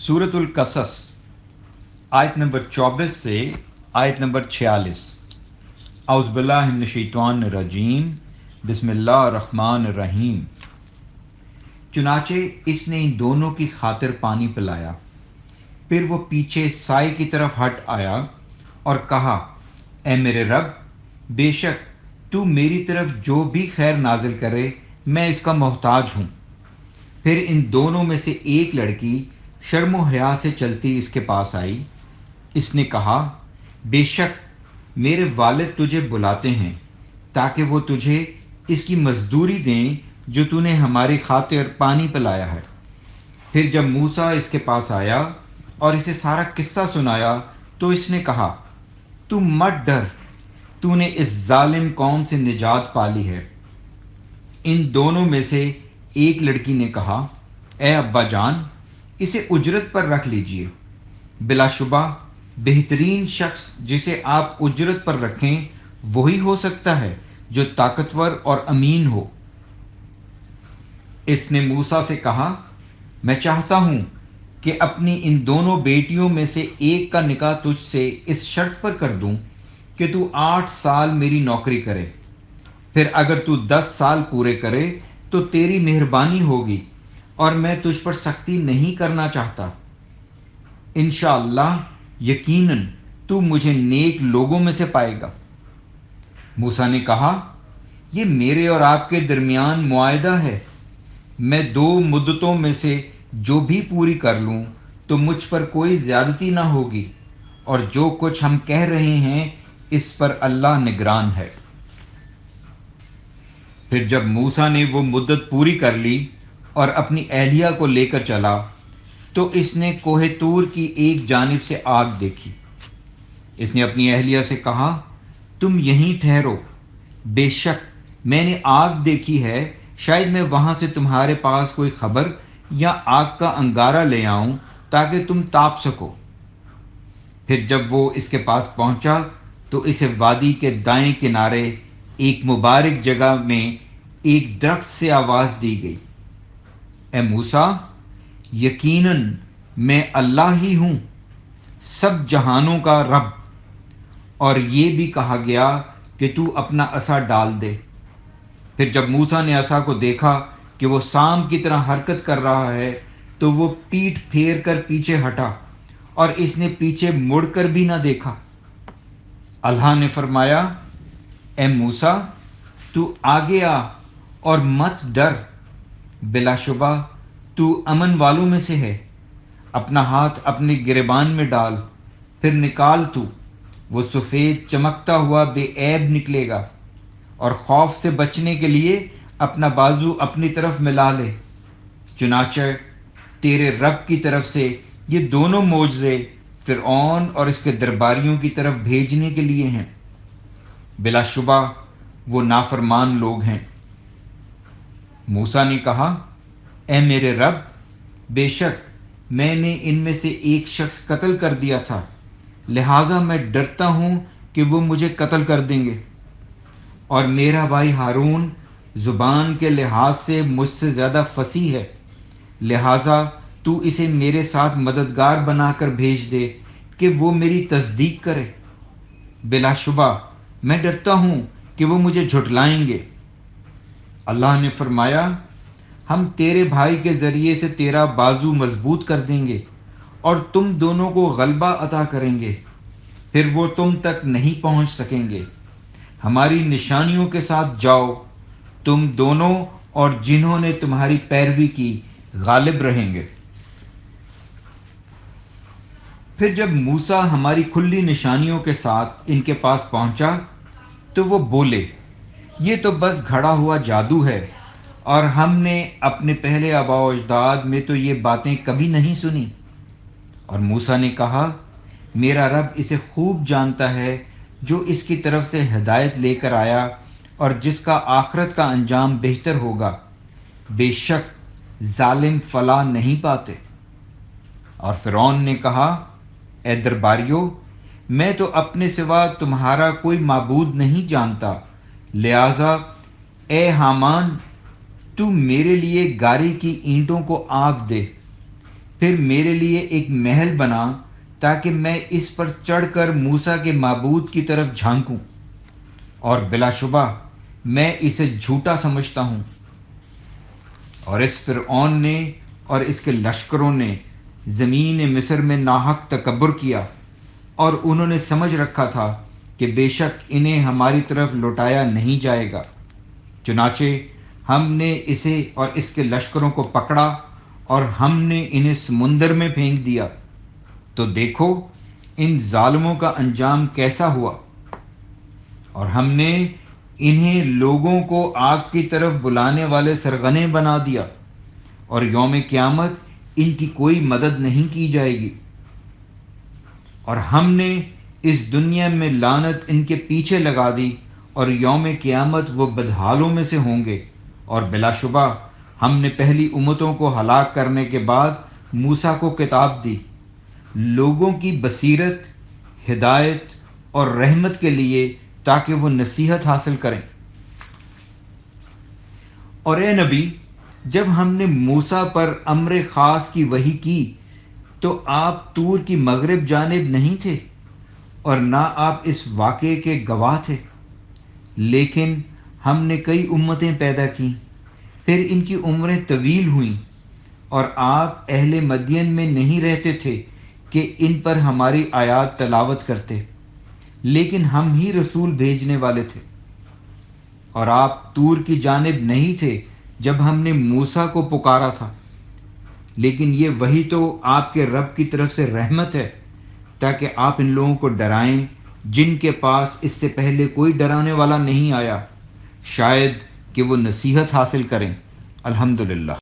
सूरत अल-कसस आयत नंबर 24 से आयत नंबर 46। औज़ुबिल्लाहि मिनश्शैतानिर्रजीम, बिस्मिल्लाहिर्रहमानिर्रहीम। चुनाचे इसने इन दोनों की खातिर पानी पिलाया। फिर वो पीछे साए की तरफ हट आया और कहा, ए मेरे रब, बेशक तू मेरी तरफ जो भी खैर नाजिल करे मैं इसका मोहताज हूँ। फिर इन दोनों में से एक लड़की शर्म व हया से चलती इसके पास आई। इसने कहा, बेशक मेरे वालिद तुझे बुलाते हैं ताकि वो तुझे इसकी मजदूरी दें जो तूने हमारी खातिर पानी पिलाया है। फिर जब मूसा इसके पास आया और इसे सारा किस्सा सुनाया तो इसने कहा, तू मत डर, तूने इस जालिम कौम से निजात पाली है। इन दोनों में से एक लड़की ने कहा, ए अब्बा जान, इसे उजरत पर रख लीजिए। बिलाशुबा बेहतरीन शख्स जिसे आप उजरत पर रखें वही हो सकता है जो ताकतवर और अमीन हो। इसने मूसा से कहा, मैं चाहता हूं कि अपनी इन दोनों बेटियों में से एक का निकाह तुझसे इस शर्त पर कर दूं कि तू 8 साल मेरी नौकरी करे। फिर अगर तू 10 साल पूरे करे तो तेरी मेहरबानी होगी और मैं तुझ पर सख्ती नहीं करना चाहता। इंशाअल्लाह यकीनन तू मुझे नेक लोगों में से पाएगा। मूसा ने कहा, यह मेरे और आपके दरमियान मुआहदा है। मैं 2 मुद्दतों में से जो भी पूरी कर लूं तो मुझ पर कोई ज्यादती ना होगी, और जो कुछ हम कह रहे हैं इस पर अल्लाह निगरान है। फिर जब मूसा ने वो मुद्दत पूरी कर ली और अपनी एहलिया को लेकर चला तो इसने कोहे तूर की एक जानिब से आग देखी। इसने अपनी एहलिया से कहा, तुम यहीं ठहरो, बेशक मैंने आग देखी है, शायद मैं वहां से तुम्हारे पास कोई खबर या आग का अंगारा ले आऊं ताकि तुम ताप सको। फिर जब वो इसके पास पहुंचा तो इसे वादी के दाएं किनारे एक मुबारक जगह में एक दरख्त से आवाज दी गई, ए मूसा, यकीनन मैं अल्लाह ही हूं, सब जहानों का रब। और ये भी कहा गया कि तू अपना असा डाल दे। फिर जब मूसा ने असा को देखा कि वो सांप की तरह हरकत कर रहा है तो वो पीठ फेर कर पीछे हटा और इसने पीछे मुड़कर भी ना देखा। अल्लाह ने फरमाया, ए मूसा, तू आगे आ और मत डर, बिलाशुबा तू अमन वालों में से है। अपना हाथ अपने गिरेबान में डाल, फिर निकाल तू, वो सफ़ेद चमकता हुआ बेऐब निकलेगा। और खौफ से बचने के लिए अपना बाजू अपनी तरफ मिला ले। चुनाचे तेरे रब की तरफ से ये दोनों मोजज़े फिरऔन और इसके दरबारियों की तरफ भेजने के लिए हैं। बिलाशुबा वो नाफरमान लोग हैं। मूसा ने कहा, ए मेरे रब, बेशक मैंने इनमें से एक शख्स कत्ल कर दिया था, लिहाजा मैं डरता हूं कि वो मुझे कत्ल कर देंगे। और मेरा भाई हारून जुबान के लिहाज से मुझसे ज़्यादा फसीह है, लिहाजा तू इसे मेरे साथ मददगार बनाकर भेज दे कि वो मेरी तस्दीक करे। बिलाशुबा मैं डरता हूं कि वो मुझे झुठलाएंगे। अल्लाह ने फरमाया, हम तेरे भाई के ज़रिए से तेरा बाजू मजबूत कर देंगे और तुम दोनों को गलबा अता करेंगे, फिर वो तुम तक नहीं पहुंच सकेंगे। हमारी निशानियों के साथ जाओ, तुम दोनों और जिन्होंने तुम्हारी पैरवी की गालिब रहेंगे। फिर जब मूसा हमारी खुली निशानियों के साथ इनके पास पहुंचा तो वो बोले, ये तो बस घड़ा हुआ जादू है और हमने अपने पहले आबाओ अजदाद में तो ये बातें कभी नहीं सुनी। और मूसा ने कहा, मेरा रब इसे खूब जानता है जो इसकी तरफ से हिदायत लेकर आया और जिसका आखिरत का अंजाम बेहतर होगा। बेशक जालिम फलाह नहीं पाते। और फिरौन ने कहा, ए दरबारियों, मैं तो अपने सिवा तुम्हारा कोई माबूद नहीं जानता, लिहाजा ए हामान, तू मेरे लिए गारी की ईंटों को आग दे। پھر میرے لیے ایک محل بنا تاکہ میں اس پر چڑھ کر موسیٰ کے معبود کی طرف جھانکوں، اور بلا شبہ میں اسے جھوٹا سمجھتا ہوں۔ اور اس فرعون نے اور اس کے لشکروں نے زمین مصر میں ناحق تکبر کیا، اور انہوں نے سمجھ رکھا تھا کہ بے شک انہیں ہماری طرف لوٹایا نہیں جائے گا۔ چنانچہ ہم نے اسے اور اس کے لشکروں کو پکڑا اور ہم نے انہیں سمندر میں پھینک دیا، تو دیکھو ان ظالموں کا انجام کیسا ہوا۔ اور ہم نے انہیں لوگوں کو آگ کی طرف بلانے والے سرغنے بنا دیا، اور یوم قیامت ان کی کوئی مدد نہیں کی جائے گی۔ اور ہم نے اس دنیا میں لعنت ان کے پیچھے لگا دی، اور یوم قیامت وہ بدحالوں میں سے ہوں گے۔ اور بلا شبہ ہم نے پہلی امتوں کو ہلاک کرنے کے بعد موسیٰ کو کتاب دی، لوگوں کی بصیرت، ہدایت اور رحمت کے لیے، تاکہ وہ نصیحت حاصل کریں۔ اور اے نبی، جب ہم نے موسیٰ پر امر خاص کی وحی کی تو آپ طور کی مغرب جانب نہیں تھے، اور نہ آپ اس واقعے کے گواہ تھے، لیکن ہم نے کئی امتیں پیدا کیں، پھر ان کی عمریں طویل ہوئیں، اور آپ اہل مدین میں نہیں رہتے تھے کہ ان پر ہماری آیات تلاوت کرتے، لیکن ہم ہی رسول بھیجنے والے تھے۔ اور آپ طور کی جانب نہیں تھے جب ہم نے موسیٰ کو پکارا تھا، لیکن یہ وحی تو آپ کے رب کی طرف سے رحمت ہے، تاکہ آپ ان لوگوں کو ڈرائیں جن کے پاس اس سے پہلے کوئی ڈرانے والا نہیں آیا، شاید کہ وہ نصیحت حاصل کریں۔ الحمدللہ۔